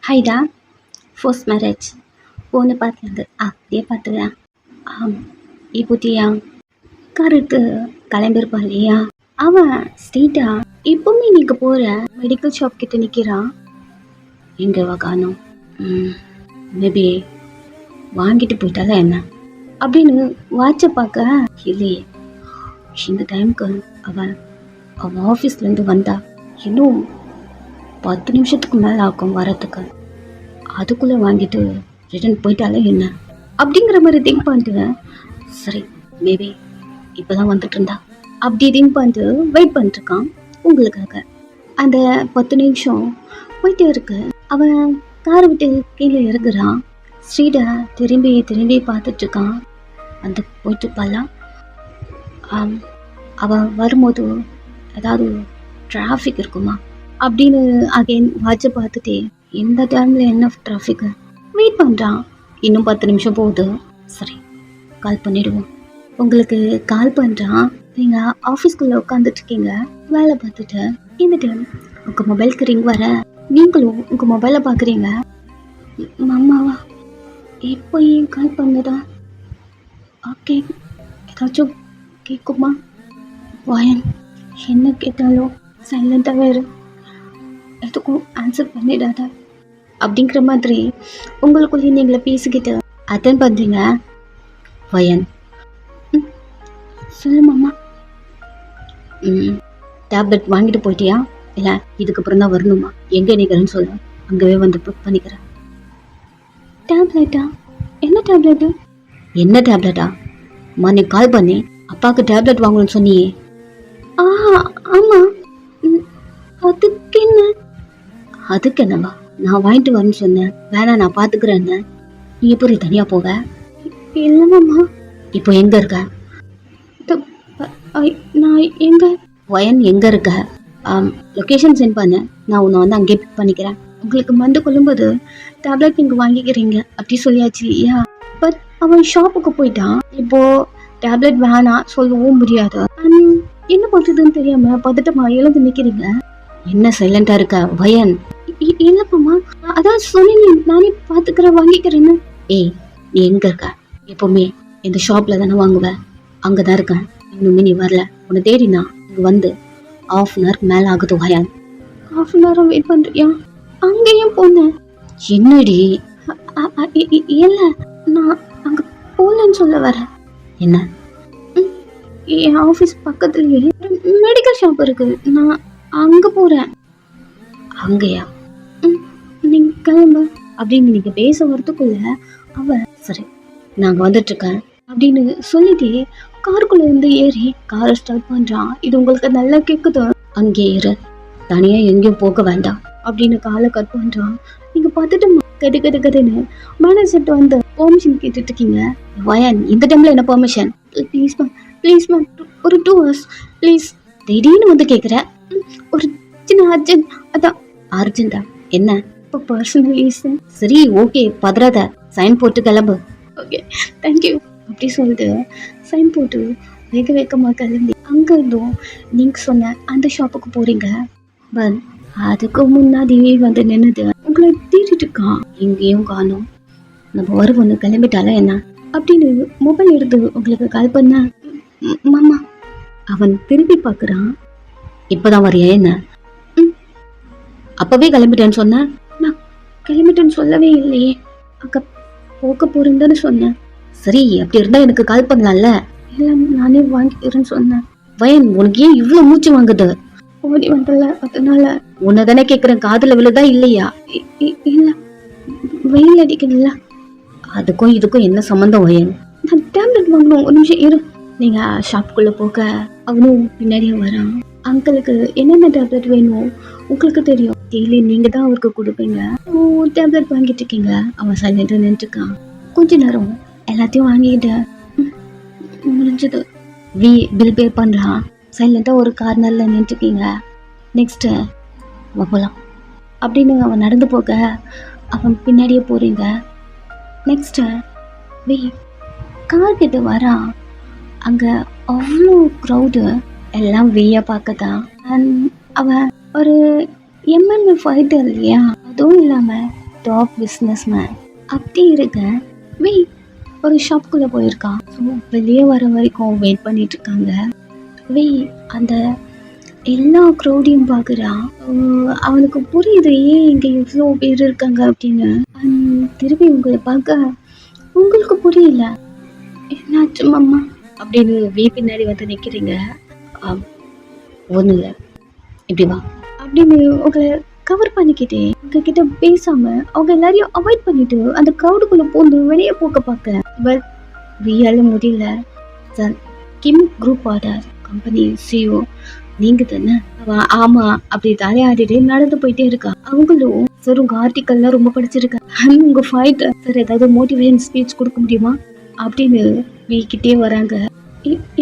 ஹைடா first marriage பொண்ணு பார்த்துருந்து அப்படியே பார்த்துக்கிறேன். இப்போத்தியா கருத்து கிளம்பியிருப்பான் இல்லையா, அவன் ஸ்ட்ரீட்டா இப்பவுமே நீங்கள் போகிற மெடிக்கல் ஷாப் கிட்ட நிற்கிறான். எங்கேவா காணும்? மேபி வாங்கிட்டு போயிட்டால என்ன அப்படின்னு வாட்சை பார்க்க. இல்லையே, இந்த டைமுக்கு அவன் ஆஃபீஸ்லேருந்து வந்தா இன்னும் 10 நிமிஷத்துக்கு மேலே ஆகும் வரத்துக்கு. அதுக்குள்ளே வாங்கிட்டு ரிட்டர்ன் போயிட்டாலே என்ன அப்படிங்கிற மாதிரி திங்க் பண்ணிட்டு, சரி மேபி இப்போ தான் வந்துட்டு இருந்தா அப்படி திங்க் பண்ணிட்டு வெயிட் பண்ணிட்டுருக்கான் உங்களுக்காக. அந்த 10 நிமிஷம் போயிட்டே இருக்கு. அவன் காரை விட்டு கீழே இறங்குறான். ஸ்ட்ரீட்டை திரும்பி திரும்பி பார்த்துட்ருக்கான். வந்து போயிட்டு பாலாம். அவன் வரும்போது ஏதாவது டிராஃபிக் இருக்குமா அப்படின்னு அகைன் வாட்சை பார்த்துட்டே, இந்த டைமில் என்ன டிராஃபிக்கு வெயிட் பண்ணுறான். இன்னும் 10 நிமிஷம் போகுது. சரி கால் பண்ணிவிடுவோம். உங்களுக்கு கால் பண்ணுறான். நீங்கள் ஆஃபீஸ்க்குள்ளே உட்காந்துட்ருக்கீங்க வேலை பார்த்துட்டு. இந்த டைம் உங்கள் மொபைலுக்கு ரிங் வர நீங்களும் உங்கள் மொபைலை பார்க்குறீங்க. அம்மாவா இப்போ ஏன் கால் பண்ணுதா? ஓகே ஏதாச்சும் கேட்குமா? வாயன் என்ன கேட்டாலும் சைலண்ட்டாகவே இரு, எதுக்கும் ஆன்சர் பண்ணிடாத அப்படிங்கிற மாதிரி உங்களுக்குள்ளே நீங்களே பேசிக்கிட்டு அட்டன் பண்ணுறீங்க. வயன் சொல்லு மாமா. டேப்லெட் வாங்கிட்டு போயிட்டியா? இல்லை இதுக்கப்புறம் தான் வரணுமா? எங்கே நிற்கிறேன்னு சொல்லு, அங்கேயே வந்து புக் பண்ணிக்கிறேன். டேப்லெட்டா? என்ன டேப்லெட்டு? என்ன டேப்லெட்டா? நீ கால் பண்ணி அப்பாவுக்கு டேப்லெட் வாங்கணும்னு சொன்னியே. ஆமாம். அதுக்கு என்ன? அதுக்கு என்னவா? நான் வாங்கிட்டு வரேன்னு சொன்னேன். வேணாம் நான் பார்த்துக்கிறேன்னு. நீ எப்படி தனியாக போக? இல்லைம்மா. இப்போ எங்கே இருக்க? நான் எங்கே? வயன் எங்கே இருக்க? லொக்கேஷன் சென்ட் பண்ண, நான் உன்னை வந்து அங்கேயே பிக் பண்ணிக்கிறேன். உங்களுக்கு மருந்து கொள்ளும்போது டேப்லெட் நீங்கள் வாங்கிக்கிறீங்க அப்படி சொல்லியாச்சு இல்லையா? பட் அவன் ஷாப்புக்கு போயிட்டான். இப்போது டேப்லெட் வேணாம் சொல்லவும் முடியாது. என்ன பண்ணுறதுன்னு தெரியாமல் பதட்டமா எழுந்து நிற்கிறீங்க. என்ன சைலண்டாக இருக்க வயன்? இல்லைப்பம்மா, அதான் சொன்னேன் நானே பார்த்துக்கிறேன் வாங்கிக்கிறேன்னு. ஏய் நீ எங்கே இருக்க? எப்போவுமே இந்த ஷாப்பில் தானே வாங்குவேன், அங்கே தான் இருக்கேன். இன்னுமே நீ வரல. உன்னை தேடினா இங்கே வந்து 1/2 அன் ஹவருக்கு மேலே ஆகுது வயன். 1/2 அன் ஹவர் வெயிட் பண்ணுறியா? அங்கேயும் போனேன். என்னடி? இல்லை நான் அங்கே போகலன்னு சொல்ல வரேன். என்ன? என் ஆஃபீஸ் பக்கத்துலேயே மெடிக்கல் ஷாப் இருக்குது, நான் அங்கே போகிறேன். அங்கேயா? நீங்கள் கிளம்பு அப்படின்னு நீங்கள் பேச வரத்துக்குள்ள அவன் சரி நாங்கள் வந்துட்டுருக்கேன் அப்படின்னு சொல்லிட்டு காருக்குள்ளே இருந்து ஏறி காரை ஸ்டார்ட் பண்ணுறான். இது உங்களுக்கு நல்லா கேட்குது. அங்கே ஏறு, தனியாக எங்கேயும் போக வேண்டாம் அப்படின்னு காலை கட் பண்ணுறான். நீங்கள் பார்த்துட்டு கட்டு கட்டு கட்டுன்னு மேனேஜர்கிட்ட வந்து பெர்மிஷன் கேட்டுட்டு இருக்கீங்க. வயன் இந்த டைமில் என்ன permission? Please ma'am please ma'am, ஒரு 2 hours ப்ளீஸ். திடீர்னு வந்து கேட்குறேன். ஒரு சின்ன அர்ஜென்ட். அதான் அர்ஜென்டா? என்ன இப்போ பர்சனல் ரீசன்? சரி ஓகே பதறாத, சைன் போட்டு கிளம்பு. ஓகே தேங்க்யூ அப்படி சொல்லிட்டு சைன் போட்டு வேக வேகமாக கிளம்பி அங்கே இருந்தும் நீங்கள் சொன்ன அந்த ஷாப்புக்கு போகிறீங்க. பட் அதுக்கு முன்னாடி வந்து நின்றுது உங்களை தேடிட்டு இருக்கான். எங்கேயும் காணும். நம்ம வருவோன்னு கிளம்பிட்டால என்ன அப்படின்னு மொபைல் எடுத்து உங்களுக்கு கால் பண்ண. மாமா. அவன் திரும்பி பார்க்குறான். இப்போதான் வரியா என்ன? அப்பவே கிளம்பிட்டேன்னு சொன்னேன். நான் கிளம்பிட்டேன்னு சொல்லவே இல்லையே, அக்கா போக்க போறேன்னு சொன்னேன். சரி அப்படி இருந்தா எனக்கு கால் பண்ணலாம்ல. இல்லை நானே வாங்கிக்கிறேன்னு சொன்னேன். வயன் உனக்கு ஏன் இவ்வளோ மூச்சு வாங்குது? ஓடி வந்தல அதனால. உன்னை தானே கேட்குறேன், காதில் விழுதா இல்லையா? இல்லை வெயில் அடிக்கல. அதுக்கும் இதுக்கும் என்ன சம்மந்தம் வயன்? நான் டேப்லெட் வாங்கணும், ஒரு நிமிஷம் இரு. நீங்கள் ஷாப்புக்குள்ளே போக அவனும் பின்னாடியே வரான். அங்கிளுக்கு என்னென்ன டேப்லெட் வேணும் உங்களுக்கு தெரியும், டெய்லி நீங்கள் தான் அவருக்கு கொடுப்பீங்க. டேப்லெட் வாங்கிட்டு இருக்கீங்க. அவன் சைலண்டாக நின்றுருக்கான். கொஞ்ச நேரம் எல்லாத்தையும் வாங்கிட்டு முடிஞ்சது பில் பே பண்ணுறான். சைலண்டாக ஒரு கார்னரில் நின்றுருக்கீங்க. நெக்ஸ்ட்டு போகலாம் அப்படின்னு அவன் நடந்து போக அவன் பின்னாடியே போகிறீங்க. நெக்ஸ்ட்டு கார்கிட்ட வரான். அங்கே அவ்வளோ க்ரௌடு, எல்லாம் வெய்ய பார்க்கதான். அவன் ஒரு எம்என்ஏ ஃபைட்டர் இல்லையா, அதுவும் இல்லாமல் டாப் பிஸ்னஸ் மேன். அப்படி இருக்க வி ஒரு ஷாப்புக்குள்ளே போயிருக்கான். ஸோ வெளியே வர வரைக்கும் வெயிட் பண்ணிட்டு இருக்காங்க. வி அந்த எல்லா க்ரௌடையும் பார்க்குறான். அவனுக்கு புரியுது ஏன் இங்கே இவ்வளோ பேர் இருக்காங்க அப்படின்னு. திருப்பி உங்களை பார்க்க உங்களுக்கு புரியல, என்னாச்சு மாமா அப்படின்னு வி பின்னாடி வந்து நிற்கிறீங்க. ஒன்றும் இல்லை, இப்படி வா அப்படின்னு உங்களை கவர் பண்ணிக்கிட்டே உங்ககிட்ட பேசாம அவங்க எல்லாரையும் அவாய்ட் பண்ணிட்டு அந்த க்ரௌடுக்குள்ள போந்து வெளியே போக்க பார்க்க பட் வியால முடியல. சார், கிம் குரூப் ஆர்டர் கம்பெனி சிஓ நீங்க தானே? ஆமா அப்படி தலையாடிட்டு நடந்து போயிட்டே இருக்கா. அவங்களும் சார் உங்க ஆர்டிக்கல்லாம் ரொம்ப படிச்சிருக்கேன், உங்க ஃபைட் சார் ஏதாவது மோட்டிவேஷன் ஸ்பீச் கொடுக்க முடியுமா அப்படின்னு வீக்கிட்டே வராங்க.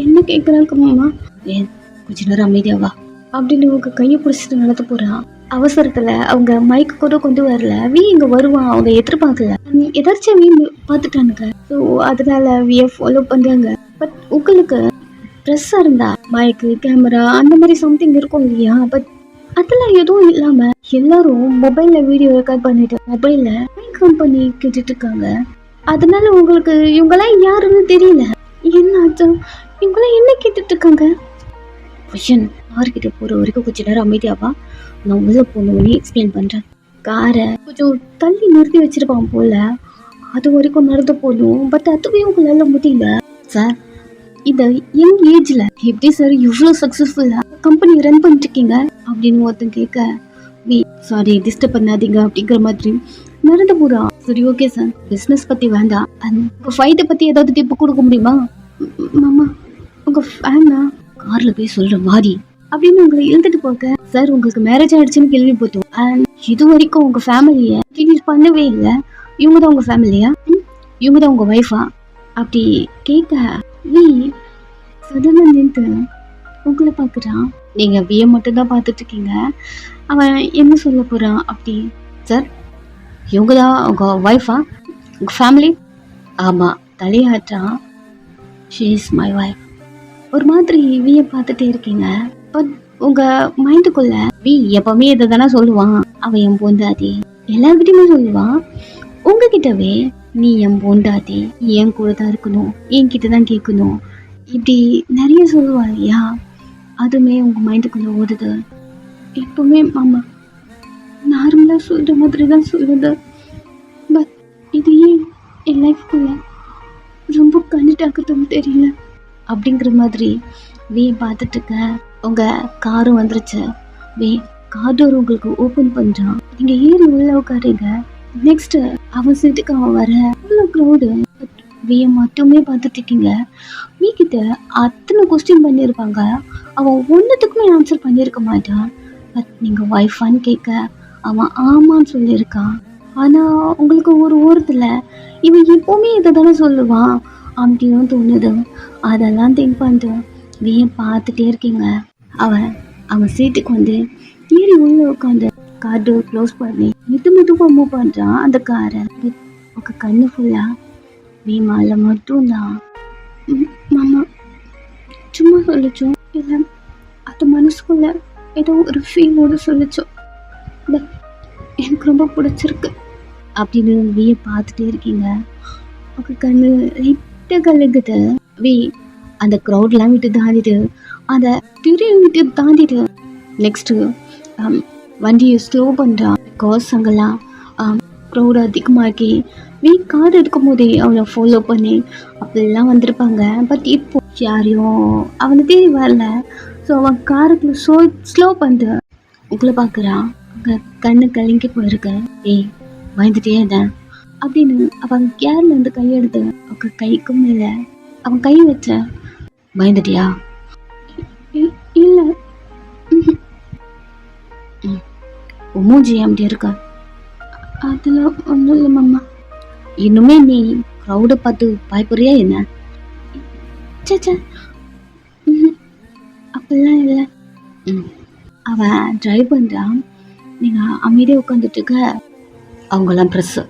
என்ன கேட்குறாங்க மாமா? ஏன் கொஞ்ச நேரம் அமைதியாவா அப்படின்னு உங்க கையை பிடிச்சிட்டு நடந்து போறான். அவசரத்துல அவங்க மைக்கு கூட கொண்டு வரல. வீ இங்க வருவான் அவங்க எதிர்பார்க்கல. எதாச்சும் வீ பார்த்துட்டானுங்க. ஸோ அதனால வியை ஃபாலோ பண்றாங்க. பட் உங்களுக்கு ப்ரெஸ்ஸா இருந்தா மைக்கு கேமரா அந்த மாதிரி சம்திங் இருக்கும் இல்லையா? பட் அதெல்லாம் எதுவும் இல்லாம எல்லாரும் மொபைல்ல வீடியோ ரெக்கார்ட் பண்ணிட்டு மொபைல்ல மைக் கம்பெனி கேட்டுட்டு இருக்காங்க. அதனால உங்களுக்கு இவங்கெல்லாம் யாருன்னு தெரியல. என்னாச்சு? இவங்கெல்லாம் என்ன கேட்டுட்டு இருக்காங்க? விஷன் யார்கிட்ட போற வரைக்கும் கொஞ்ச நேரம் அமைதியாவா, நான் உள்ள போனோடனே எக்ஸ்பிளைன் பண்றேன். காரை கொஞ்சம் தள்ளி நிறுத்தி வச்சிருப்பான் போல, அது வரைக்கும் நடந்து போகணும். பட் அதுவே உங்களால முடியல. சார், இந்த யங் ஏஜ்ல எப்படி சார் இவ்வளோ சக்சஸ்ஃபுல்லா கம்பெனி ரன் பண்ணிட்டு இருக்கீங்க அப்படின்னு ஒருத்தன் கேட்க, வி சாரி டிஸ்டர்ப் பண்ணாதீங்க அப்படிங்கிற மாதிரி நடந்து போறான். சரி ஓகே சார், பிஸ்னஸ் பத்தி வேண்டாம், உங்க ஃபைட்டை பத்தி ஏதாவது டிப்பு கொடுக்க முடியுமா? மாமா உங்க ஃபேனா கார்ல போய் சொல்ற மாதிரி அப்படின்னு உங்களை இழுத்துட்டு போக, சார் உங்களுக்கு மேரேஜ் ஆயிடுச்சுன்னு கேள்விப்பட்டோம். அண்ட் இது வரைக்கும் உங்க ஃபேமிலிய இன்ட்ரடியூஸ் பண்ணவே இல்லை. இவங்க தான் உங்க ஃபேமிலியா? இவங்க தான் உங்க ஒய்ஃபா அப்படி கேட்க, வி சடனா நின்று உங்களை பார்க்குறான். நீங்க வியை மட்டும் தான் பார்த்துட்டு இருக்கீங்க. அவன் என்ன சொல்ல போறான் அப்படி? சார், இவங்க தான் உங்க ஒய்ஃபா, உங்க ஃபேமிலி? ஆமா தலையாட்டான். She is my wife. ஒரு மாதிரி வியை பார்த்துட்டே இருக்கீங்க. பட் உங்க மைண்டுக்குள்ள வி எப்பவுமே இதை தானே சொல்லுவான், அவன் என் பொண்டாட்டி எல்லார்கிட்டயுமே சொல்லுவான். உங்ககிட்டவே நீ என் பொண்டாட்டி, என் கூட தான் இருக்கணும், என்கிட்ட தான் கேட்கணும், இப்படி நிறைய சொல்லுவாள் இல்லையா? அதுவுமே உங்க மைண்டுக்குள்ள ஓடுது. எப்பவுமே மாமா நார்மலா சொல்ற மாதிரி தான் சொல்லுது. பட் இது ஏன் என் லைஃப்குள்ள ரொம்ப கனெக்ட் ஆகுதுன்னு தெரியல அப்படிங்கிற மாதிரி வே பார்த்துட்டு இருக்க. உங்க காரும் வந்துருச்சு. வே கார் டோர் உங்களுக்கு ஓப்பன் பண்றான். நீங்க ஏறி உள்ள உட்காருங்க. நெக்ஸ்ட் அவன் சீட்டுக்கு அவன் வர க்ரௌடு. வியை மட்டுமே பார்த்துட்டு இருக்கீங்க. வீ கிட்ட அத்தனை கொஸ்டின் பண்ணியிருப்பாங்க, அவன் ஒன்றுத்துக்குமே ஆன்சர் பண்ணியிருக்க மாட்டான். பட் நீங்க ஒய்ஃபான்னு கேட்க அவன் ஆமான்னு சொல்லியிருக்கான். ஆனா உங்களுக்கு ஒரு ஓரத்துல இவன் எப்பவுமே இதை தானே சொல்லுவான் அப்படின்னு தோணுது. அதெல்லாம் திங்க் பண்ணிட்டு வியை பார்த்துட்டே இருக்கீங்க. அவன் சீட்டுக்கு வந்து ஏறி உள்ள உட்காந்து கார் டோர் க்ளோஸ் பண்ணி மெதுவாக மூவ் பண்ணுறான் அந்த காரை. உங்க கண்ணு ஃபுல்லா வி மேலே மட்டும்தான். மாமா சும்மா சொல்லிச்சோம் இல்லை, அது மனசுக்குள்ள ஏதோ ஒரு ஃபீலோடு சொல்லிச்சோம். பட் எனக்கு ரொம்ப பிடிச்சிருக்கு அப்படின்னு வியை பார்த்துட்டே இருக்கீங்க. உங்க கண்ணு லைட்டாக கலங்குது. வி அந்த க்ரௌட்லாம் விட்டு தாண்டிட்டு அந்த திரையை விட்டு தாண்டிட்டு நெக்ஸ்ட்டு வண்டியை ஸ்லோ பண்ணுறான். பிகாஸ் அங்கெல்லாம் க்ரௌட் அதிகமாகி வீ கார் எடுக்கும் போதே அவனை ஃபாலோ பண்ணி அப்படிலாம் வந்திருப்பாங்க. பட் இப்போ யாரையும் அவனை தேடி வரல. ஸோ அவன் காருக்குள்ள ஸ்லோ பண்ணிட்டு உங்களை பார்க்குறான். அங்கே கண்ணு கலங்கி போயிருக்கு. ஏய் பயந்துட்டே இருந்தேன் அப்படின்னு அவன் கேர்லேருந்து கையெடுத்து அவங்க கைக்கும் மேலே அவன் கை வச்ச. பயந்துட்டியா? இல்லை. மூஞ்சி அப்படி இருக்க. அதெல்லாம் ஒன்றும் இல்லை மாமா. இன்னுமே நீ க்ரௌடை பார்த்து பயப்படுறியா என்ன? சேச்சா அப்படிலாம் இல்லை. அவன் ட்ரைவ் பண்ணுறான், நீங்கள் அமைதியாக உட்காந்துட்டு இருக்க. அவங்கெல்லாம் ப்ரெஸ்ஸு.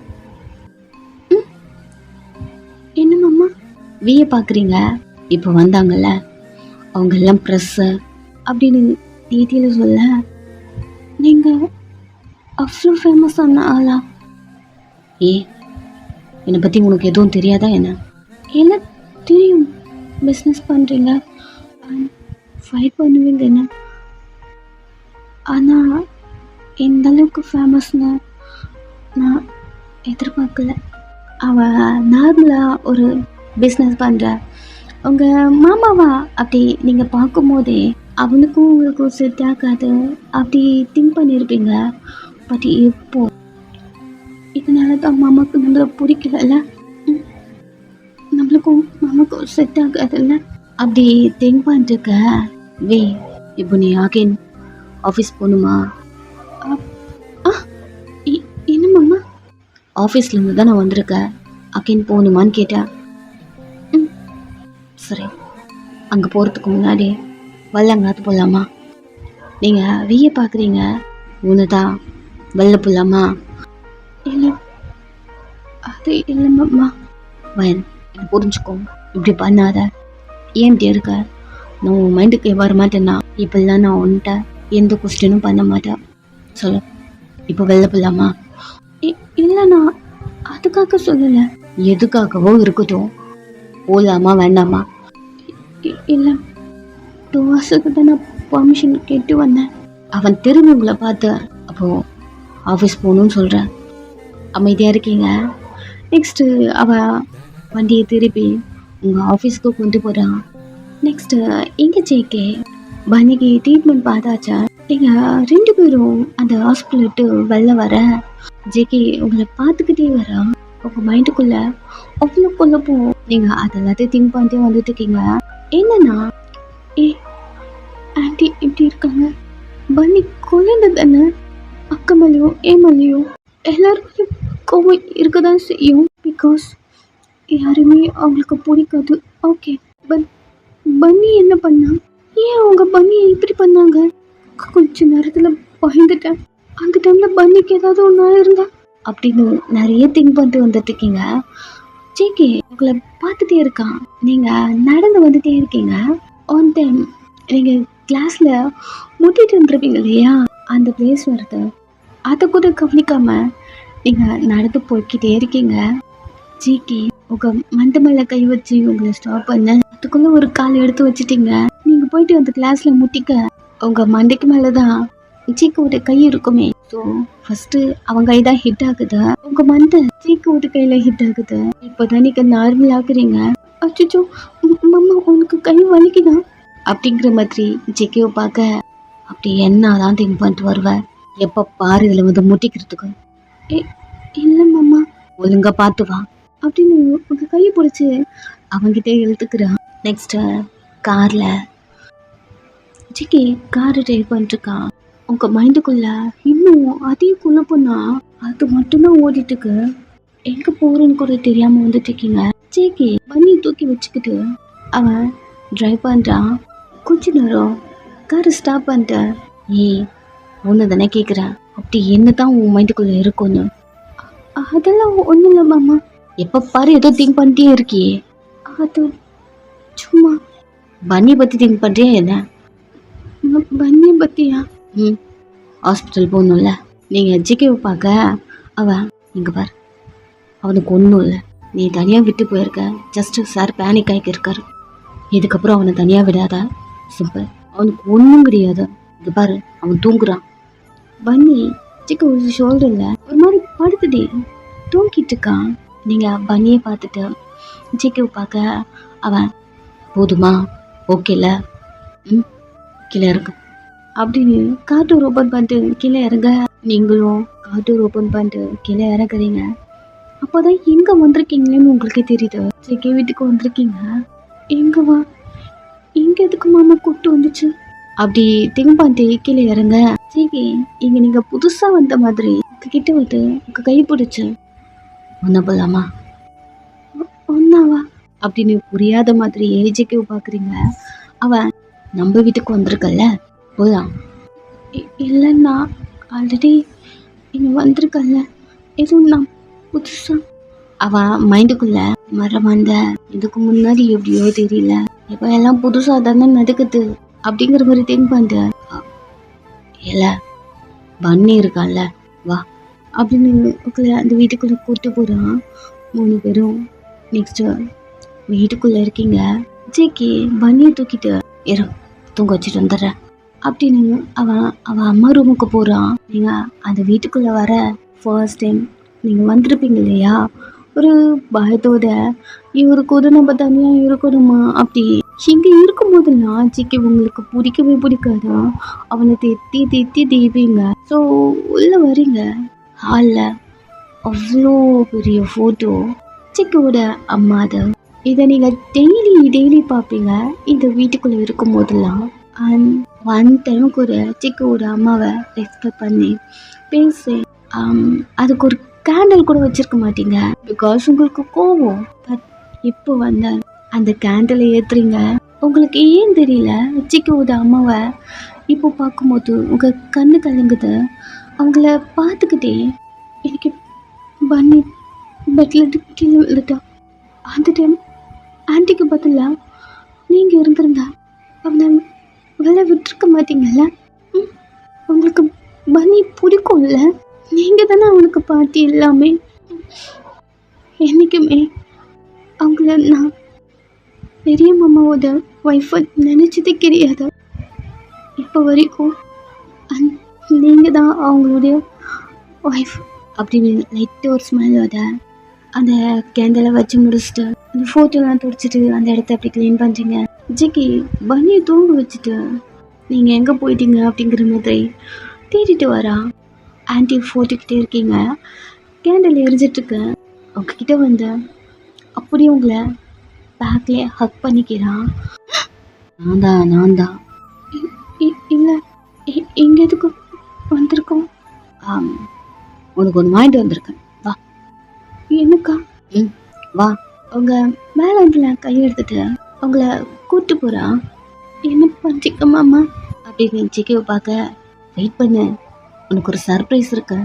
என்ன மாமா வியை பார்க்குறீங்க? இப்போ வந்தாங்கல்ல அவங்க எல்லாம் ப்ரெஸ்ஸு அப்படின்னு டீட்டெயில சொல்ல, நீங்கள் அவ்வளோ ஃபேமஸான ஆளா? ஏ, என்னை பற்றி உனக்கு எதுவும் தெரியாதா என்ன? என்ன தெரியும், பிஸ்னஸ் பண்ணுறீங்க, ஃபைட் பண்ணுவீங்க என்ன. ஆனால் இந்த அளவுக்கு ஃபேமஸ்னு நான் எதிர்பார்க்கல. அவன் நார்மலாக ஒரு பிஸ்னஸ் பண்ணுற உங்கள் மாமாவா அப்படி நீங்கள் பார்க்கும்போதே அவனுக்கும் உங்களுக்கும் செட் ஆகாது அப்படி திங்க் பண்ணியிருப்பீங்க. பட் இப்போ இதனால தான் மாமாவுக்கு நம்மளை பிடிக்கல, நம்மளுக்கும் மாமாவுக்கும் செட் ஆகாதுல்ல அப்படி திங்க் பண்ணிருக்க. வே, இப்போ நீ அகைன் ஆஃபீஸ் போகணுமா? என்ன மாமா? ஆஃபீஸ்லேருந்து தான் நான் வந்திருக்கேன், அகைன் போகணுமான்னு கேட்டேன். சரி, அங்கே போகிறதுக்கு முன்னாடி வெள்ளங்காத்து போகலாமா? நீங்கள் வெய்ய பார்க்குறீங்க, ஒன்று தான் வெள்ளை போகலாமா? இல்லை, அது இல்லை மாமா. வயன், இது புரிஞ்சுக்கோ, இப்படி பண்ணாத. ஏன் இப்படி இருக்க? நான் உன் மைண்டுக்கு வர மாட்டேன்னா இப்போல்லாம் நான் உன்கிட்ட எந்த கொஸ்டினும் பண்ண மாட்டேன். சொல்லு, இப்போ வெளில போகலாமா? இல்லை, நான் அதுக்காக சொல்லலை. எதுக்காகவோ இருக்கட்டும், போகலாமா வேண்டாமா? இல்லை, 2 hours தான் நான் பர்மிஷன் கேட்டு வந்தேன். அவன் திரும்பி உங்களை பார்த்து அப்போது ஆஃபீஸ் போகணுன்னு சொல்கிறேன். அமைதியாக இருக்கீங்க. நெக்ஸ்ட்டு அவள் வண்டியை திருப்பி உங்கள் ஆஃபீஸ்க்கு கொண்டு போகிறான். நெக்ஸ்ட்டு எங்கே ஜேகே பன்னிக்கு ட்ரீட்மெண்ட் பார்த்தாச்சா? நீங்கள் 2 பேரும் அந்த ஹாஸ்பிட்டல் விட்டு வெளில வர ஜேகே உங்களை பார்த்துக்கிட்டே வரா. உங்கள் மைண்டுக்குள்ளே அவ்வளோ கொல்லப்போ நீங்கள் அதெல்லாத்தையும் திங்க் பண்ணிட்டே வந்துட்டு இருக்கீங்க. என்னன்னா, ஆன்டி இப்படி இருக்காங்க, பன்னி குழந்தை தானே, அக்கா மேலேயும் ஏன் மேலேயும் எல்லாருக்கும் கோவம் இருக்க தான் செய்யும். பிகாஸ் யாருமே அவங்களுக்கு பிடிக்காது. ஓகே, பட் பன்னி என்ன பண்ணா? ஏன் அவங்க பன்னி இப்படி பண்ணாங்க? கொஞ்ச நேரத்தில் பயந்துட்டேன். அந்த டைமில் பன்னிக்கு ஏதாவது ஒன்றா இருந்தா அப்படின்னு நிறைய திங்க் பண்ணிட்டு வந்துட்டு இருக்கீங்க. ஜேகே உங்களை பார்த்துட்டே இருக்கான். நீங்கள் நடந்து வந்துட்டே இருக்கீங்க. ஆன் டைம் நீங்கள் கிளாஸில் முட்டிட்டு இருந்துருப்பீங்க இல்லையா, அந்த பிளேஸ் வருது. அதை கூட கவனிக்காமல் நீங்கள் நடந்து போய்கிட்டே இருக்கீங்க. ஜேகே உங்கள் மண்டை மேலே கை வச்சு உங்களை ஸ்டாப் பண்ண அதுக்குள்ளே ஒரு கால் எடுத்து வச்சுட்டீங்க. நீங்கள் போயிட்டு அந்த கிளாஸில் முட்டிக்க உங்கள் மண்டைக்கு மேலே தான் ஜேகேவோட கை இருக்குமே. ஸோ ஃபஸ்ட்டு அவன் கை தான் ஹிட் ஆகுது, உங்கள் மண்டை ஜேகேவோட கையில் ஹிட் ஆகுது. இப்போ தான் நீங்கள் நார்மல் ஆகுறீங்க. அச்சோ மாமா, உனக்கு கை வலிக்குதா அப்படிங்கிற மாதிரி ஜேகேவை பார்க்க அப்படி என்ன தான் திங்க் பண்ணிட்டு வருவேன். எப்போ பாரு இதில் வந்து முட்டிக்கிறதுக்கு. இல்லை மாமா, ஒழுங்கா பார்த்து வா அப்படின்னு உங்கள் கையை பிடிச்சி அவங்கிட்டே இழுத்துக்கிறான். நெக்ஸ்ட்டு காரில் ஜேகே கார் ட்ரைவ் பண்ணிட்டுருக்கான். உங்கள் மைண்டுக்குள்ளே இன்னும் அதையும் குள்ள போனால் அது மட்டும்தான் ஓடிட்டுருக்கு. எங்கே போகிறேன்னு கூட தெரியாமல் வந்துட்டு இருக்கீங்க. ஜேகே பண்ணி தூக்கி வச்சுக்கிட்டு அவன் ட்ரைவ் பண்ணுறான். கொஞ்ச நேரம் காரை ஸ்டாப் பண்ணிட்ட. ஒன்று தானே கேட்குறேன், அப்படி என்ன தான் உன் மைண்டுக்குள்ளே இருக்கும்னு? அதெல்லாம் ஒன்றும் இல்லை மாமா. எப்போ பாரு ஏதோ திங்க் பண்ணிட்டே இருக்கியே. அது சும்மா பன்னி பற்றி திங்க் பண்ணுறியா என்ன? பன்னி பற்றியா? ஹாஸ்பிட்டல் போகணும்ல. நீங்கள் ஜிகேவை பார்க்க அவன் இங்கே பார், அவனுக்கு ஒன்றும் இல்லை, நீ தனியாக விட்டு போயிருக்க. ஜஸ்ட்டு சார் பேனிக் ஆகி இருக்காரு. இதுக்கப்புறம் அவனை தனியாக விடாத. சிம்பிள், அவனுக்கு ஒன்றும் கிடையாது. இங்கே பாரு, அவன் தூங்குறான். பன்னி ஜிகே ஒரு ஷோல்டரில் ஒரு மாதிரி படுத்துட்டே தூங்கிட்டு இருக்கான். நீங்கள் பன்னியை பார்த்துட்டு ஜிகேவை பார்க்க அவன் போதுமா, ஓகேல, கீழே இருக்கு அப்படின்னு கார் டோர் ஓப்பன் பண்ணிட்டு கீழே இறங்க. நீங்களும் கார் டோர் ஓப்பன் பண்ணிட்டு கீழே இறங்குறீங்க. அப்போதான் எங்கே வந்திருக்கீங்களேன்னு உங்களுக்கே தெரியுது. ஜேகே வீட்டுக்கு வந்திருக்கீங்க. எங்கே வா, இங்கே எதுக்கு மாமா கூப்பிட்டு வந்துச்சு அப்படி திங்க் பண்ணிட்டு கீழே இறங்க. ஜேகே இங்கே நீங்கள் புதுசாக வந்த மாதிரி உங்ககிட்ட வந்து உங்கள் கை பிடிச்சு ஒன்றா போகலாமா, ஒன்றாவா அப்படின்னு புரியாத மாதிரி ஜேகேவை பார்க்குறீங்க. அவன் நம்ம வீட்டுக்கு வந்திருக்கல்ல, போகலாம். இல்லைன்னா ஆல்ரெடி இங்கே வந்திருக்கல்ல, எதுவும் நான் புதுசாக. அவன் மைண்டுக்குள்ள மறமாந்த இதுக்கு முன்னாடி எப்படியோ தெரியல, இப்போ எல்லாம் புதுசாக தானே நடக்குது அப்படிங்கிற மாதிரி திங்க் பண்ணிட்டு இல்லை பன்னி இருக்கான்ல வா அப்படின்னு உங்களை அந்த வீட்டுக்குள்ளே கூப்பிட்டு போகிறான். 3 பேரும் நெக்ஸ்ட்டு வீட்டுக்குள்ளே இருக்கீங்க. ஜேகே பன்னியை தூக்கிட்டு தூங்க வச்சுட்டு வந்துடுறேன் அப்படின்னு அவன் அம்மா ரூமுக்கு போகிறான். நீங்கள் அந்த வீட்டுக்குள்ளே வர ஃபர்ஸ்ட் டைம் நீங்கள் வந்திருப்பீங்க இல்லையா, ஒரு பயத்தோட இவருக்கு ஒரு நம்ம தனியாக இருக்கணுமா அப்படி இங்கே இருக்கும்போதெல்லாம் ஜிக்கு உங்களுக்கு பிடிக்கவே பிடிக்காதா, அவனை தெத்தி தெத்தி தேய்ப்பீங்க. ஸோ உள்ளே வரீங்க, ஹாலில் அவ்வளோ பெரிய ஃபோட்டோ ஜிக்கோட அம்மாது. இதை நீங்கள் டெய்லி பார்ப்பீங்க இந்த வீட்டுக்குள்ளே இருக்கும் போதெல்லாம். அண்ட் ஒன் டைம் கூட ஜிக்கோட அம்மாவை ரெஸ்பெக்ட் பண்ணி பேசி அதுக்கு ஒரு கேண்டில் கூட வச்சிருக்க மாட்டீங்க, பிகாஸ் உங்களுக்கு கோவம். பட் இப்போ வந்து அந்த கேண்டிலை ஏற்றுறீங்க. உங்களுக்கு ஏன் தெரியல, ஜிக்கோட அம்மாவை இப்போ பார்க்கும்போது உங்கள் கண்ணு கலங்குது. அவங்கள பார்த்துக்கிட்டே எனக்கு பன்னி பெட்டில் கீழே விழுட்டா. அந்த டைம் ஆன்ட்டிக்கு பதிலாக நீங்கள் இருந்திருந்தா அவனை வேலை விட்டுருக்க மாட்டீங்கல்ல. உங்களுக்கு பன்னி பிடிக்கும்ல, நீங்கள் தானே அவனுக்கு பாட்டி எல்லாமே. என்றைக்குமே அவங்கள நான் பெரிய மாமாவோட ஒய்ஃபை நினச்சதே கிடையாது இப்போ வரைக்கும். நீங்கள் தான் அவங்களுடைய ஒய்ஃப் அப்படின்னு லைட்டாக ஒரு ஸ்மெல்லோட அந்த கேண்டலை வச்சு முடிச்சுட்டு அந்த ஃபோட்டோலாம் துடிச்சிட்டு அந்த இடத்த அப்படி க்ளீன் பண்ணுறீங்க. ஜிக்கி பன்னியை தூங்க வச்சுட்டு நீங்கள் எங்கே போயிட்டீங்க அப்படிங்கிற மாதிரி தேடிட்டு வரா. ஆன்ட்டி ஃபோட்டோக்கிட்டே இருக்கீங்க, கேண்டில் எரிஞ்சிட்ருக்கு. உங்ககிட்ட வந்து அப்படியே உங்களை பேக்லேயே ஹக் பண்ணிக்கிறான். நான் தான் இல்லை இங்கே எதுக்கு வந்திருக்கோம்? உனக்கு ஒன்று வாங்கிட்டு வந்திருக்கேன், வா. எனக்கா? வா. அவங்க மேலே வந்து கையெடுத்துட்டு அவங்கள கூப்பிட்டு போகிறான். என்ன பண்ணிக்க மாமா அப்படின்னு ஜிக்கியை பார்க்க வெயிட் பண்ணு, உனக்கு ஒரு சர்ப்ரைஸ் இருக்கு.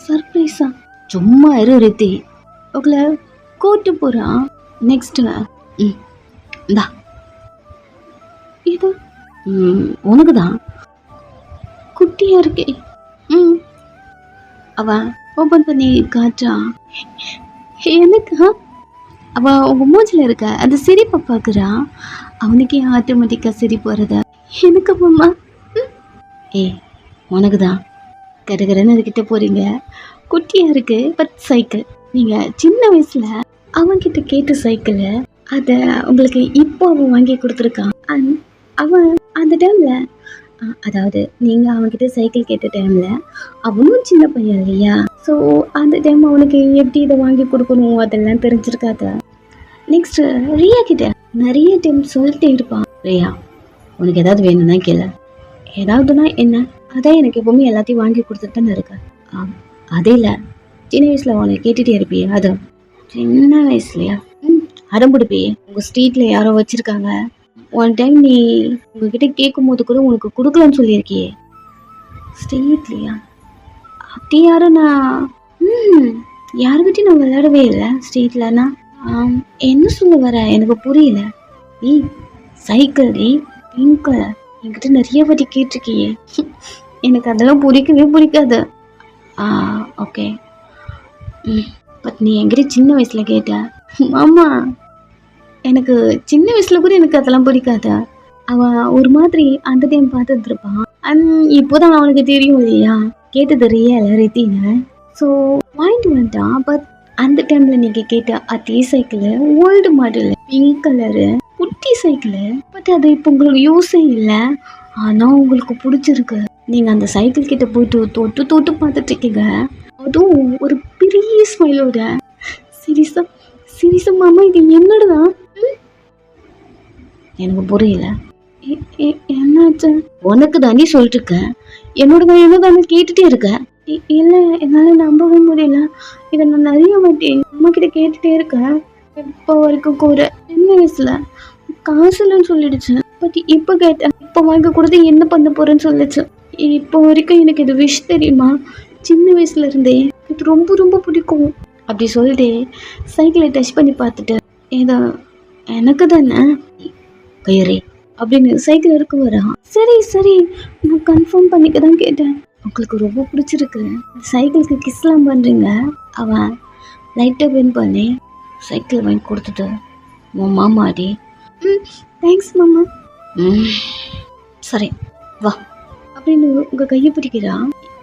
சர்ப்ரைஸா? சும்மா ரித்தி. உங்களை கூப்பிட்டு போகிறான். நெக்ஸ்ட்டு இந்தா இது உனக்கு தான், குட்டியாக இருக்கே. அவன் ஓப்பன் பண்ணி காட்டுறான். எனக்கா? அவன் உங்கள் மூஞ்சில் இருக்க அந்த சிரிப்பை பார்க்குறான். அவனுக்கே ஆட்டோமேட்டிக்காக சிரிப்பு வருதா. எனக்கு அம்மா உனக்கு தான். கடகரன்னு அதுக்கிட்ட போகிறீங்க. குட்டியாக இருக்கு பட் சைக்கிள். நீங்கள் சின்ன வயசில் அவன்கிட்ட கேட்ட சைக்கிளை அதை உங்களுக்கு இப்போ அவன் வாங்கி கொடுத்துருக்கான். அவன் அந்த டைமில், அதாவது நீங்கள் அவன்கிட்ட சைக்கிள் கேட்ட டைமில் அவனும் சின்ன பையன் இல்லையா, ஸோ அந்த டைம் அவனுக்கு எப்படி இதை வாங்கி கொடுக்கணும் அதெல்லாம் தெரிஞ்சிருக்காத. நெக்ஸ்ட்டு ரியா கிட்ட நிறைய டைம் சொல்லிட்டே இருப்பான். ரியா உனக்கு ஏதாவது வேணும்னா கேளு, ஏதாவதுனா என்ன, அதான் எனக்கு எப்பவுமே எல்லாத்தையும் வாங்கி கொடுத்துட்டு தானே இருக்கேன். அதே இல்லை, சின்ன வயசில் உனக்கு கேட்டுகிட்டே இருப்பியே, அது சின்ன வயசுலையா அடம் பிடிப்பியே. உங்கள் ஸ்ட்ரீட்டில் யாரோ வச்சுருக்காங்க, ஒன் டைம் நீ உங்ககிட்ட கேட்கும் போது கூட உனக்கு கொடுக்கலன்னு சொல்லியிருக்கியே. ஸ்ட்ரீட்லையா? அப்படி யாரும் நான் யாருக்கிட்டையும் நான் விளையாடவே இல்லை ஸ்ட்ரீட்லன்னா. என்ன சொல்ல வர எனக்கு புரியல. சைக்கிள் பிங்க் கலர் என்கிட்ட நிறைய வாட்டி கேட்டிருக்கியே. எனக்கு அதெல்லாம் பிடிக்காது. ஓகே. பட் நீ என்கிட்ட சின்ன வயசில் கேட்ட. மாமா எனக்கு சின்ன வயசில் கூட எனக்கு அதெல்லாம் பிடிக்காது. அவன் ஒரு மாதிரி அந்த டைம் பார்த்துட்டு இருப்பான். இப்போதான் அவனுக்கு தெரியும் இல்லையா கேட்டது ரியல் ரித்தின்னு. ஸோ வாங்கிட்டு வந்துட்டான். பட் அந்த டைமில் நீங்கள் கேட்ட அதே cycle old model pink colour குட்டி சைக்கிள். பட் அது இப்போ உங்களுக்கு யூஸே இல்லை, ஆனால் உங்களுக்கு பிடிச்சிருக்கு. நீங்கள் அந்த சைக்கிள் கிட்ட போயிட்டு தொட்டு பார்த்துட்டு இருக்கீங்க. அதுவும் ஒரு பெரிய ஸ்மைலோட. சீரியஸா மாமா இது என்னோடதான்? எனக்கு புரியல. என்னாச்சு? உனக்கு தானே சொல்லிட்டு இருக்க, என்னோடதானே கேட்டுட்டே இருக்க. இல்லை என்னால் நம்பவே முடியல. இதை நான் நிறைய வாட்டி அம்மா கிட்ட கேட்டுட்டே இருக்கேன் இப்போ வரைக்கும் கூட. சின்ன வயசுல காசு இல்லைன்னு சொல்லிடுச்சு. பட் இப்போ கேட்டேன், இப்போ வாங்கி கொடுத்து என்ன பண்ண போறேன்னு சொல்லிச்சு. இப்போ வரைக்கும் எனக்கு இது விஷ் தெரியுமா, சின்ன வயசுல இருந்தே இது ரொம்ப ரொம்ப பிடிக்கும் அப்படி சொல்லிட்டு சைக்கிளை டச் பண்ணி பார்த்துட்டு ஏதோ எனக்கு தானே கயிறே அப்படின்னு சைக்கிள் இருக்க வரா. சரி நான் கன்ஃபார்ம் பண்ணிக்க தான் கேட்டேன். உங்களுக்கு ரொம்ப பிடிச்சிருக்கு. சைக்கிளுக்கு கிஸ்லாம் பண்ணுறீங்க. அவன் லைட்டாக வின் பண்ணி சைக்கிள் வாங்கி கொடுத்துட்டு உன் மாமாடி. தேங்க்ஸ் மாமா. சரி வா அப்படின்னு உங்கள் கையை பிடிக்கிறா.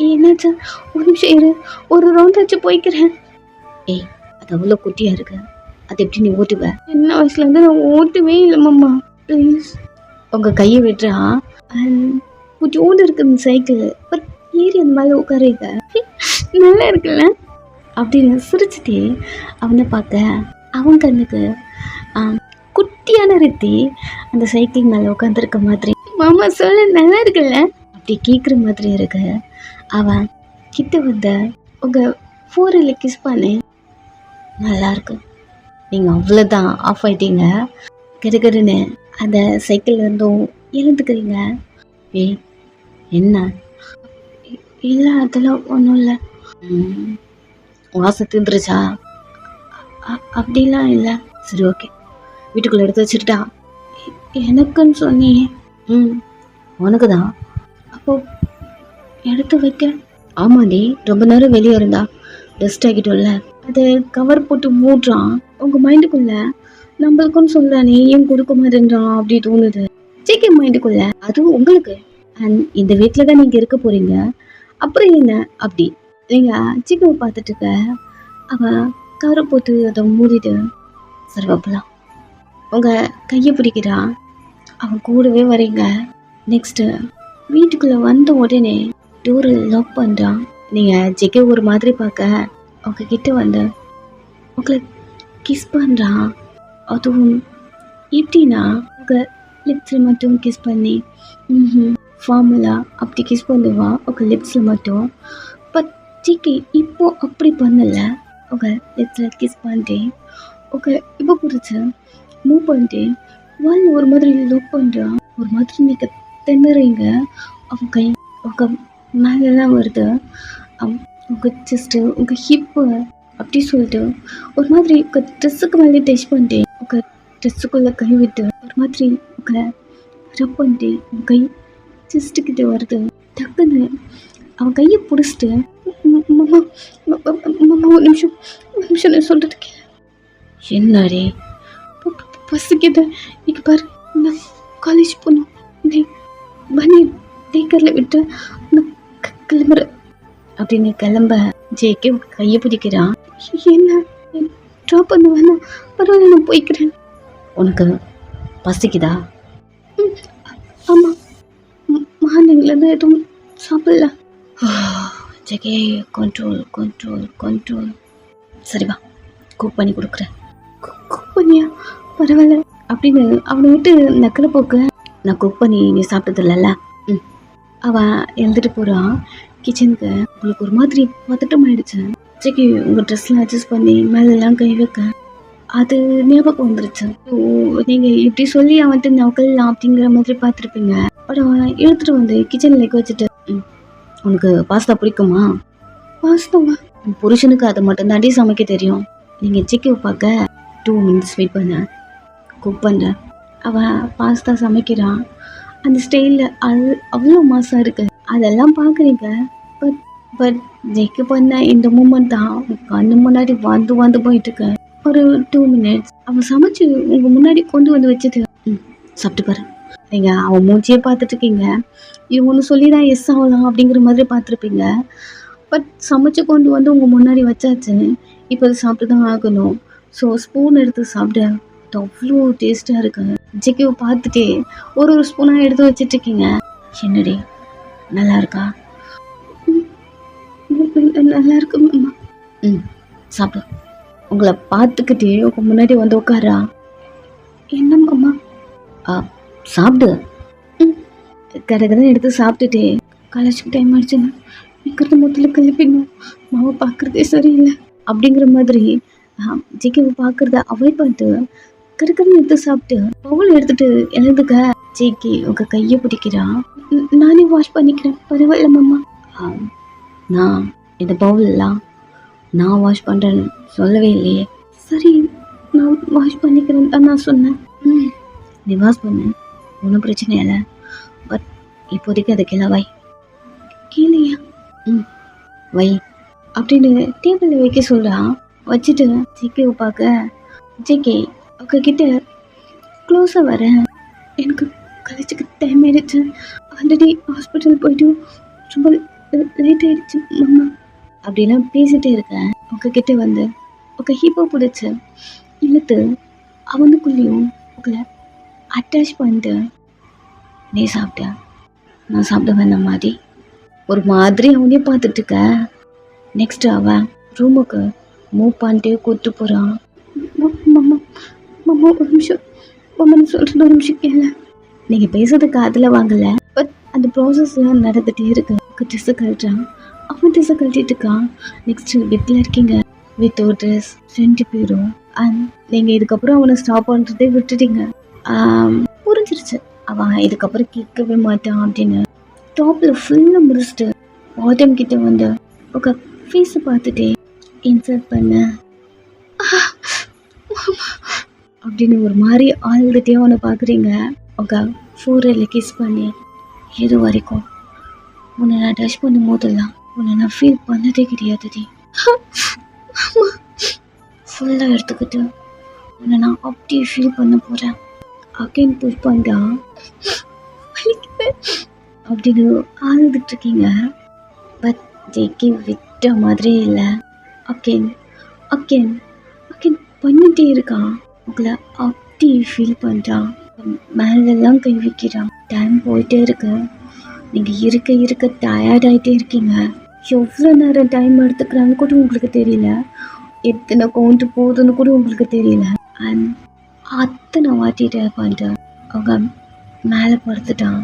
என்னாச்சு? ஒரு நிமிஷம் இரு, ஒரு ரவுண்ட் வச்சு போய்க்கிறேன். ஏய், அது அவ்வளோ குட்டியாக இருக்கு, அது எப்படி நீ ஓட்டுவ? சின்ன வயசுலேருந்து நான் ஓட்டவே இல்லை மாமா, ப்ளீஸ். உங்கள் கையை விட்டுறா. குட்டியோண்டு இருக்கு இந்த சைக்கிள். பட் ஏறி அந்த மேலே உட்காருங்க, நல்லா இருக்குல்ல அப்படின்னு சிரிச்சுட்டே அவனை பார்க்க அவன் கண்ணுக்கு குட்டியான ரித்தி அந்த சைக்கிள் மேலே உட்காந்துருக்க மாதிரி. மாமா சொல்ல நல்லா இருக்குல்ல அப்படி கேட்குற மாதிரி இருக்கு. அவன் கிட்ட வந்த உங்கள் ஃபோரில் கிஸ் பண்ணி நல்லா இருக்கு. நீங்கள் அவ்வளோதான் ஆஃப் ஆயிட்டீங்க. கெடுகடுன்னு அந்த சைக்கிள் இருந்தும் எழுந்துக்கிறீங்க. ஏய் என்ன? இல்லை அதெல்லாம் ஒன்றும் இல்லை. வாசம் தீந்துருச்சா? அப்படிலாம் இல்லை. சரி ஓகே, வீட்டுக்குள்ளே எடுத்து வச்சுட்டா. எனக்குன்னு சொன்னியே. உனக்கு தான். அப்போ எடுத்து வைக்க. ஆமாண்டி, ரொம்ப நேரம் வெளியே இருந்தா டஸ்ட் ஆகிட்டோம்ல, அதை கவர் போட்டு மூடுறான். உங்கள் மைண்டுக்குள்ள நம்மளுக்குன்னு சொல்கிறானே ஏன் கொடுக்க மாட்டேன்றான் அப்படி தோணுது. சீக்கிரம் மைண்டுக்குள்ள. அதுவும் உங்களுக்கு. அண்ட் இந்த வீட்டில் தான் நீங்கள் இருக்க போகிறீங்க, அப்புறம் என்ன அப்படி நீங்கள் சீக்கிரம் பார்த்துட்டு இருக்க. அவன் கவரை போட்டு அதை மூடிட்டு சர்வப்பலாம் உங்கள் கையை பிடிக்கிறான். அவன் கூடவே வரீங்க. நெக்ஸ்ட்டு வீட்டுக்குள்ளே வந்த உடனே டோரை லாக் பண்ணுறான். நீங்கள் ஜெகே ஒரு மாதிரி பார்க்க அவங்க கிட்ட வந்து உங்களை கிஸ் பண்ணுறான். அதுவும் எப்படின்னா உங்கள் லிப்ஸில் மட்டும் கிஸ் பண்ணி ஃபார்முலா அப்படி கிஸ் பண்ணுவான் உங்கள் லிப்ஸில் மட்டும். பட் ஜெகே இப்போ அப்படி பண்ணலை. உங்கள் லிப்ஸில் கிஸ் பண்ணிட்டு உங்கள் இப்போ பிடிச்சி மூவ் பண்ணிட்டு வால் ஒரு மாதிரி லாக் பண்ணுறான். ஒரு மாதிரி நீங்கள் திணறீங்க. அவன் கை உங்கள் மேலெல்லாம் வருது. உங்கள் செஸ்ட்டு உங்கள் ஹிப்பு அப்படி சொல்லிட்டு ஒரு மாதிரி உங்கள் ட்ரெஸ்ஸுக்கு மேலே டச் பண்ணிட்டு உங்கள் ட்ரெஸ்ஸுக்குள்ளே கை விட்டு ஒரு மாதிரி உங்களை ரப் பண்ணிட்டு உங்கள் கை செஸ்ட்டுக்கிட்ட வருது. டக்குன்னு அவன் கையை பிடிச்சிட்டு மாமா மாமா ஒரு நிமிஷம் நான் சொல்கிறது கேளு. என்னடே பசிக்குது, இங்கே பாரு, நான் காலேஜ் போகணும், நீ பண்ணி டேக்கரில் விட்டு நான் கிளம்புறேன் அப்படின்னு கிளம்ப ஜேக்கே கையை பிடிக்கிறான். என்ன ட்ராப் பண்ண வேணாம், பரவாயில்ல நான் போய்க்கிறேன். உனக்கு பசிக்குதா? ஆமாம், மார்னிங்லேருந்து எதுவும் சாப்பிடல. JK control control control. சரிவா, குக் பண்ணி கொடுக்குறேன். குக் பண்ணியா? பரவாயில்ல அப்படின்னு அவனை விட்டு நக்கலை போக்க. நான் குக் பண்ணி நீ சாப்பிட்டது இல்லைல்ல. அவன் எழுந்துட்டு போகிறான் கிச்சனுக்கு. உங்களுக்கு ஒரு மாதிரி பதட்டம் ஆயிடுச்சு. ஜெகே உங்கள் ட்ரெஸ்லாம் அட்ஜஸ்ட் பண்ணி மேலெல்லாம் கை வைக்க அது ஞாபகம் வந்துருச்சு. நீங்கள் இப்படி சொல்லி அவன்ட்டு நக்கல்லாம் அப்படிங்கிற மாதிரி பார்த்துருப்பீங்க. பட் அவன் இழுத்துட்டு வந்து கிச்சனில் வச்சுட்டு உனக்கு பாஸ்தா பிடிக்குமா? பாஸ்தாவா? புருஷனுக்கு அதை மட்டும் தாண்டி சமைக்க தெரியும். நீங்கள் சிக்கன் பார்க்க 2 minutes வெயிட் பண்ண, குக் பண்ணுறேன். அவன் பாஸ்தா சமைக்கிறான். அந்த ஸ்டைலில் அவ்வளோ மாசாக இருக்குது. அதெல்லாம் பார்க்குறீங்க. பட் ஜெயிக்க பண்ண இந்த மூமெண்ட் தான் கண்ணு முன்னாடி வந்து போயிட்டுருக்கு. ஒரு 2 minutes அவன் சமைச்சு உங்கள் முன்னாடி கொண்டு வந்து வச்சுட்டு சாப்பிட்டு பாரு. நீங்கள் அவன் மூச்சியே பார்த்துட்டு இருக்கீங்க. இவங்க ஒன்று சொல்லி தான் எஸ் ஆகலாம் அப்படிங்கிற மாதிரி பார்த்துருப்பீங்க. பட் சமைச்சு கொண்டு வந்து உங்கள் முன்னாடி வச்சாச்சு. இப்போ அது சாப்பிட்டு தான் ஆகணும். ஸோ ஸ்பூன் எடுத்து சாப்பிட அது அவ்வளோ டேஸ்ட்டாக இருக்கு. ஜெக்கியை பார்த்துட்டே ஒரு ஸ்பூனாக எடுத்து வச்சிட்ருக்கீங்க. என்னடி நல்லா இருக்கா? நல்லா இருக்கு அம்மா. சாப்பிடு. உங்களை பார்த்துக்கிட்டே உங்கள் முன்னாடி வந்து உட்காரா. என்னம்மா? சாப்பிடு. கடகதான் எடுத்து சாப்பிட்டுட்டே காலேஜுக்கு டைம் ஆயிடுச்சுங்க, இருக்கிறது மொத்தத்தில் கிளப்பிடணும், மாவை பார்க்குறதே சரியில்லை அப்படிங்கிற மாதிரி ஜிக்கிவை பார்க்குறத அவாய்ட் பண்ணிட்டு கடகதான் எடுத்து சாப்பிட்டு பவுல் எடுத்துட்டு எழுதுக்க. ஜிக்கி உங்கள் கையை பிடிக்கிறான். நானே வாஷ் பண்ணிக்கிறேன், பரவாயில்ல மாமா. நான் இந்த பவுலெல்லாம் நான் வாஷ் பண்ணுறேன்னு சொல்லவே இல்லையே. சரி நான் வாஷ் பண்ணிக்கிறேன் தான் நான் சொன்னேன். நீ வாஷ் பண்ணு, ஒன்றும் பிரச்சனை இல்லை. பட் இப்போதைக்கு அதை கிளவாய். கீழேயா? ம் வை அப்படின்னு டேபிளில் வைக்க சொல்கிறான். வச்சுட்டு ஜேகேவை பார்க்க ஜேகே அவங்க கிட்ட க்ளோஸாக வரேன். எனக்கு காலேஜுக்கு டைம் ஆயிடுச்சு. ஆல்ரெடி ஹாஸ்பிட்டல் போயிட்டு ரொம்ப லேட் ஆயிடுச்சு மாமா அப்படிலாம் பேசிகிட்டே இருக்கேன். அவங்க கிட்ட வந்து உங்கள் ஹீப்போ பிடிச்சி இழுத்து அவனுக்குள்ளேயும் உங்களை அட்டாச் பண்ணிட்டு நீ சாப்பிட்ட நான் சாப்பிட வேண்டாம் மாதிரி ஒரு மாதிரி அவனே பார்த்துட்டு இருக்க. நெக்ஸ்ட் அவன் ரூமுக்கு மூவ் பண்ணிட்டே கூப்பிட்டு போகிறான். மாமா மாமா ஒரு நிமிஷம் மாமா நான் சொல்கிறது ஒரு நிமிஷம் கேள. நீங்கள் பேசுறது காதில் வாங்கலை. பட் அந்த ப்ராசஸ்லாம் நடந்துகிட்டே இருக்கு. ட்ரெஸ்ஸை கழட்டான். அவன் ட்ரெஸ்ஸை கழட்டிட்டு இருக்கான். நெக்ஸ்ட் பெட்டில் இருக்கீங்க வித் ஒரு ட்ரெஸ் 2 பேரும். அண்ட் நீங்கள் இதுக்கப்புறம் அவனை ஸ்டாப் பண்ணுறதே விட்டுட்டீங்க. புரிஞ்சிருச்சு அவன் இதுக்கப்புறம் கேட்கவே மாட்டான் அப்படின்னு. டாப்பில் ஃபுல்லாக முடிச்சுட்டு பாட்டம் கிட்ட வந்து உங்க ஃபேஸை பார்த்துட்டே இன்சர்ட் பண்ண அப்படின்னு ஒரு மாதிரி ஆழ்ந்துட்டே அவனை பார்க்குறீங்க. உங்க ஃபோரில் கிஸ் பண்ணி இது வரைக்கும் உன்னை நான் டச் பண்ணும் போதெல்லாம் உன்னை நான் ஃபீல் பண்ணதே கிடையாதுடி. ஃபுல்லாக எடுத்துக்கிட்டு உன்னை நான் அப்படியே ஃபீல் பண்ண போகிறேன். அகைன் புஷ் பண்ணா அப்படின்னு ஆழ்ந்துட்டு இருக்கீங்க. பட் ஜேகே விட்ட மாதிரி இல்லை. அகேன் அகேன் அகேன் பண்ணிட்டே இருக்கான். உங்களை அப்படி ஃபீல் பண்ணுறான். மேலெல்லாம் கை வைக்கிறான். டைம் போயிட்டே இருக்கு. நீங்கள் இருக்க இருக்க டயர்டாகிட்டே இருக்கீங்க. எவ்வளோ நேரம் டைம் எடுத்துக்கிறான்னு கூட உங்களுக்கு தெரியல. எத்தனை கவுண்ட் போகுதுன்னு கூட உங்களுக்கு தெரியல. அண்ட் அத்தனை வாட்டி டயர் பண்ணிட்டான். அவங்க மேலே படுத்துட்டான்.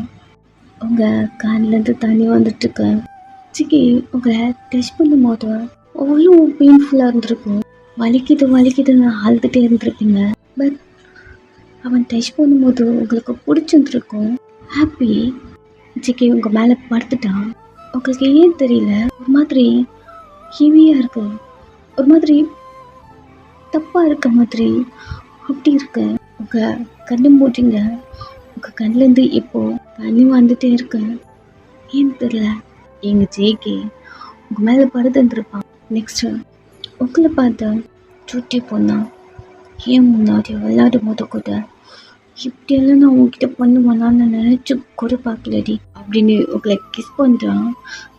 உங்கள் கண்ணிலேருந்து தண்ணி வந்துட்டுருக்கு. சிக்கி உங்களை டச் பண்ணும் போது அவ்வளோ பெயின்ஃபுல்லாக இருந்திருக்கும். வலிக்குதுன்னு அழுதுகிட்டே இருந்திருப்பீங்க. பட் அவன் டச் பண்ணும்போது உங்களுக்கு பிடிச்சிருந்துருக்கும். ஹாப்பி. சிக்கி உங்கள் மேலே படுத்துட்டான். உங்களுக்கு ஏன் தெரியல ஒரு மாதிரி ஹெவியாக இருக்கு. ஒரு மாதிரி தப்பாக இருக்க மாதிரி அப்படி இருக்கு. உங்கள் கண்ணு மூட்டிங்க. உங்கள் கண்ணிலேருந்து இப்போது தண்ணி வந்துட்டே இருக்கு. ஏன் தெரியல. எங்கள் ஜேகே உங்கள் மேலே படுத்துருப்பான். நெக்ஸ்ட்டு உங்களை பார்த்து சுட்டி பொண்ணா ஏன் முன்னாடி விளையாடும் போது கூட இப்படியெல்லாம் நான் உங்ககிட்ட பண்ணுவேனான்னு நினச்சி கூட பார்க்கலடி அப்படின்னு உங்களை கிஸ் பண்ணுறான்.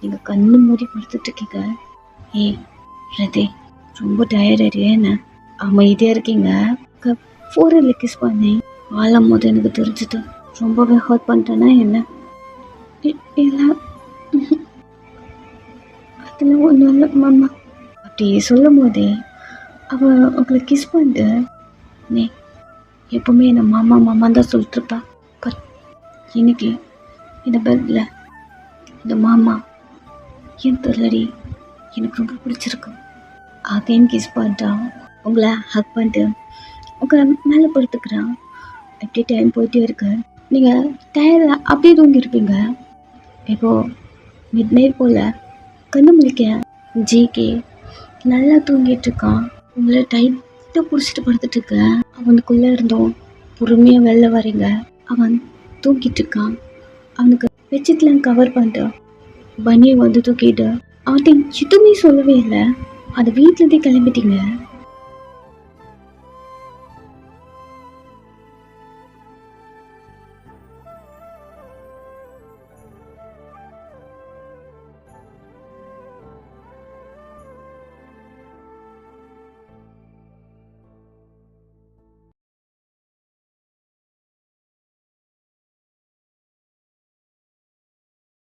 நீங்கள் கண்ணு மூடி படுத்துட்ருக்கீங்க. ஏய் ரதே ரொம்ப டயர்டாயிடு என்ன அமைதியாக இருக்கீங்க. ஃபோரில் கிஸ் பண்ணேன் ஆளும் போது எனக்கு தெரிஞ்சது ரொம்பவே ஹர்ட் பண்ணிட்டேன்னா என்ன இல்லை அதெல்லாம் ஒன்றும் இல்லை மாமா அப்படி சொல்லும் போதே அவள் உங்களை கிஸ் பண்ணிட்டு நீ எப்போவுமே என்னை மாமா மாமான்னு தான் சொல்லிட்டுருப்பா. பட் இன்னைக்கு இந்த பெட்டில் இந்த மாமா ஏன் தெரியலடி எனக்கு ரொம்ப பிடிச்சிருக்கு. அகைன் கிஸ் பண்ணிட்டான். உங்களை ஹக் பண்ணிட்டு உங்களை மேலே படுத்துக்கிறான். எப்படி டைம் போயிட்டே இருக்கு. நீங்கள் டயரில் அப்படியே தூங்கியிருப்பீங்க. இப்போது மிட் நைட் போல் கண்ணு முழிக்க ஜேகே நல்லா தூங்கிட்டுருக்கான். உங்களை டைட்டாக பிடிச்சிட்டு படுத்துட்ருக்க. அவனுக்குள்ளே இருந்தோம் பொறுமையாக வெளில வரீங்க. அவன் தூங்கிட்டு இருக்கான். அவனுக்கு பெட்ஷீட்லாம் கவர் பண்ணிட்டான். பனியை வந்து தூக்கிட்டு அவன்கிட்ட எதுவுமே சொல்லவே இல்லை. அந்த வீட்டிலேருந்தே கிளம்பிட்டீங்க.